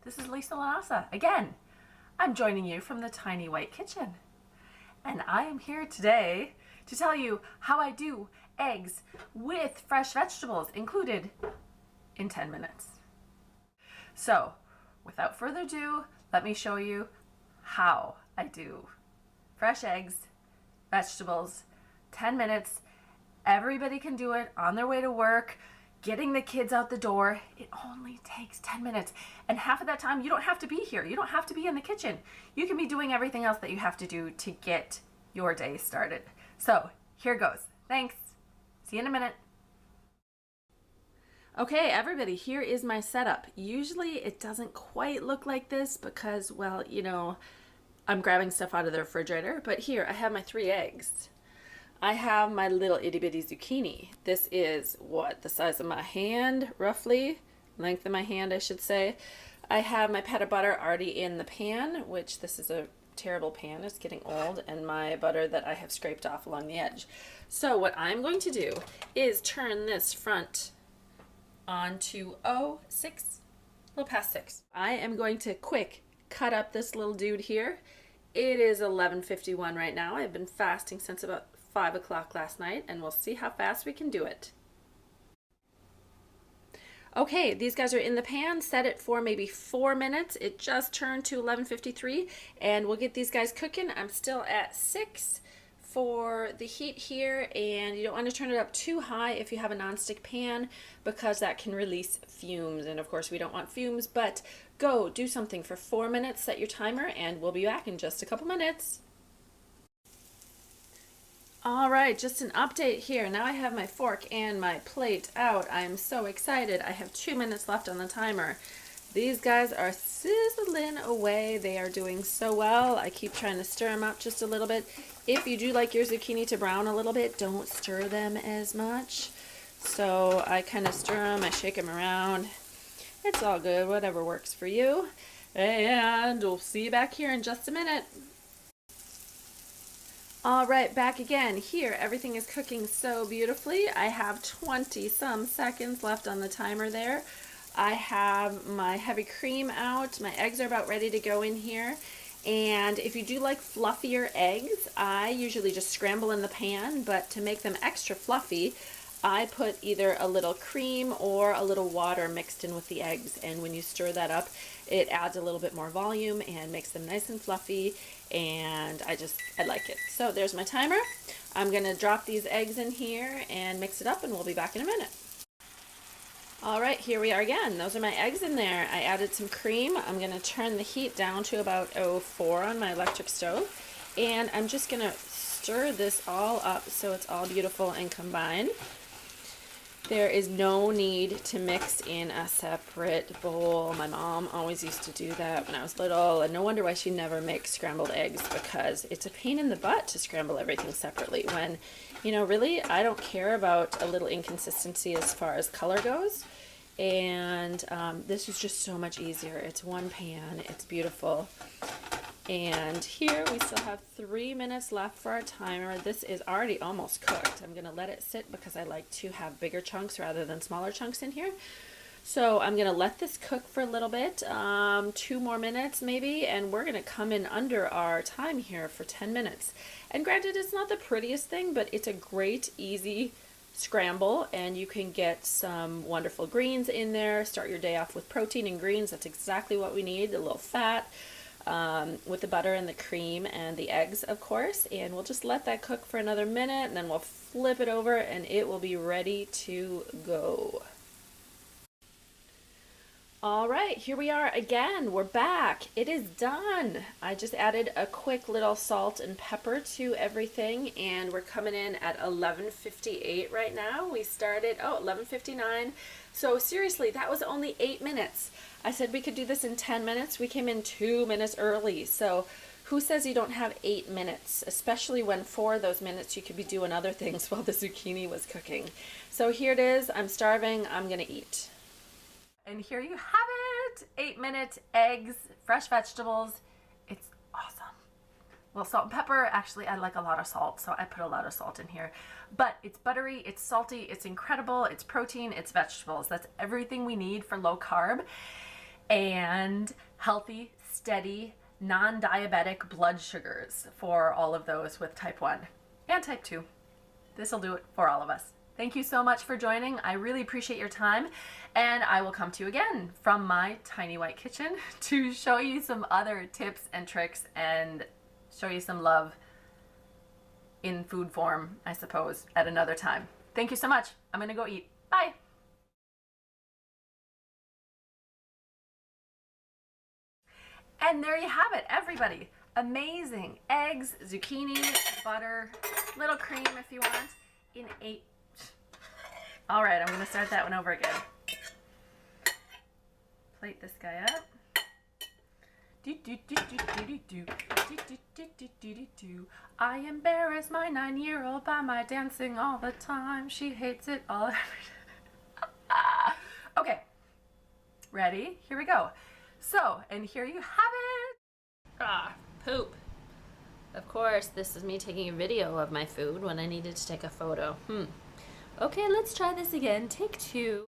This is Lisa Lanasa. Again, I'm joining you from the Tiny White Kitchen. And I am here today to tell you how I do eggs with fresh vegetables included in 10 minutes. So, without further ado, let me show you how I do fresh eggs, vegetables, 10 minutes. Everybody can do it on their way to work, getting the kids out the door. It only takes 10 minutes. And half of that time, you don't have to be here. You don't have to be in the kitchen. You can be doing everything else that you have to do to get your day started. So here goes. Thanks. See you in a minute. Okay, everybody, here is my setup. Usually it doesn't quite look like this because, well, I'm grabbing stuff out of the refrigerator, but here I have my 3 eggs. I have my little itty bitty zucchini. This is the size of my hand, roughly, length of my hand, I should say. I have my pat of butter already in the pan, which this is a terrible pan, it's getting old, and my butter that I have scraped off along the edge. So what I'm going to do is turn this front on to 6, a little past 6. I am going to quick cut up this little dude here. It is 11:51 right now. I've been fasting since about 5 o'clock last night, and we'll see how fast we can do it. Okay, these guys are in the pan. Set it for maybe 4 minutes. It just turned to 11:53, and we'll get these guys cooking. I'm still at 6 for the heat here, and you don't want to turn it up too high if you have a nonstick pan because that can release fumes, and of course we don't want fumes. But go do something for 4 minutes, set your timer, and we'll be back in just a couple minutes. All right, just an update here. Now I have my fork and my plate out. I am so excited. I have 2 minutes left on the timer. These guys are sizzling away. They are doing so well. I keep trying to stir them up just a little bit. If you do like your zucchini to brown a little bit, don't stir them as much. So I kind of stir them, I shake them around. It's all good, whatever works for you. And we'll see you back here in just a minute. All right, back again. Here, everything is cooking so beautifully. I have 20 some seconds left on the timer there. I have my heavy cream out. My eggs are about ready to go in here. And if you do like fluffier eggs, I usually just scramble in the pan, but to make them extra fluffy, I put either a little cream or a little water mixed in with the eggs, and when you stir that up, it adds a little bit more volume and makes them nice and fluffy, and I like it. So there's my timer. I'm gonna drop these eggs in here and mix it up, and we'll be back in a minute. All right, here we are again. Those are my eggs in there. I added some cream. I'm gonna turn the heat down to about 4 on my electric stove, and I'm just gonna stir this all up so it's all beautiful and combined. There is no need to mix in a separate bowl. My mom always used to do that when I was little, and no wonder why she never makes scrambled eggs, because it's a pain in the butt to scramble everything separately when, really, I don't care about a little inconsistency as far as color goes. And this is just so much easier. It's one pan, it's beautiful. And here we still have 3 minutes left for our timer. This is already almost cooked. I'm gonna let it sit because I like to have bigger chunks rather than smaller chunks in here. So I'm gonna let this cook for a little bit, 2 more minutes maybe, and we're gonna come in under our time here for 10 minutes. And granted, it's not the prettiest thing, but it's a great, easy scramble, and you can get some wonderful greens in there. Start your day off with protein and greens. That's exactly what we need, a little fat. With the butter and the cream and the eggs, of course, and we'll just let that cook for another minute, and then we'll flip it over and it will be ready to go. All right, here we are again. We're back. It is done. I just added a quick little salt and pepper to everything, and we're coming in at 11:58 right now. We started 11:59. So seriously, that was only 8 minutes. I said we could do this in 10 minutes. We came in 2 minutes early. So who says you don't have 8 minutes, especially when 4 of those minutes you could be doing other things while the zucchini was cooking. So here it is. I'm starving. I'm gonna eat. And here you have it. 8-minute eggs, fresh vegetables. It's awesome. Well, salt and pepper. Actually, I like a lot of salt, so I put a lot of salt in here. But it's buttery, it's salty, it's incredible, it's protein, it's vegetables. That's everything we need for low carb. and healthy, steady, non-diabetic blood sugars for all of those with type 1 and type 2. This will do it for all of us. Thank you so much for joining. I really appreciate your time, and I will come to you again from my tiny white kitchen to show you some other tips and tricks and show you some love in food form, I suppose, at another time. Thank you so much. I'm gonna go eat. Bye. And there you have it, everybody. Amazing eggs, zucchini, butter, little cream if you want, in a... All right, I'm gonna start that one over again. Plate this guy up. I embarrass my 9-year-old by my dancing all the time. She hates it all. Okay, ready? Here we go. So, and here you have it. Ah, poop. Of course, this is me taking a video of my food when I needed to take a photo. Okay, let's try this again. Take 2.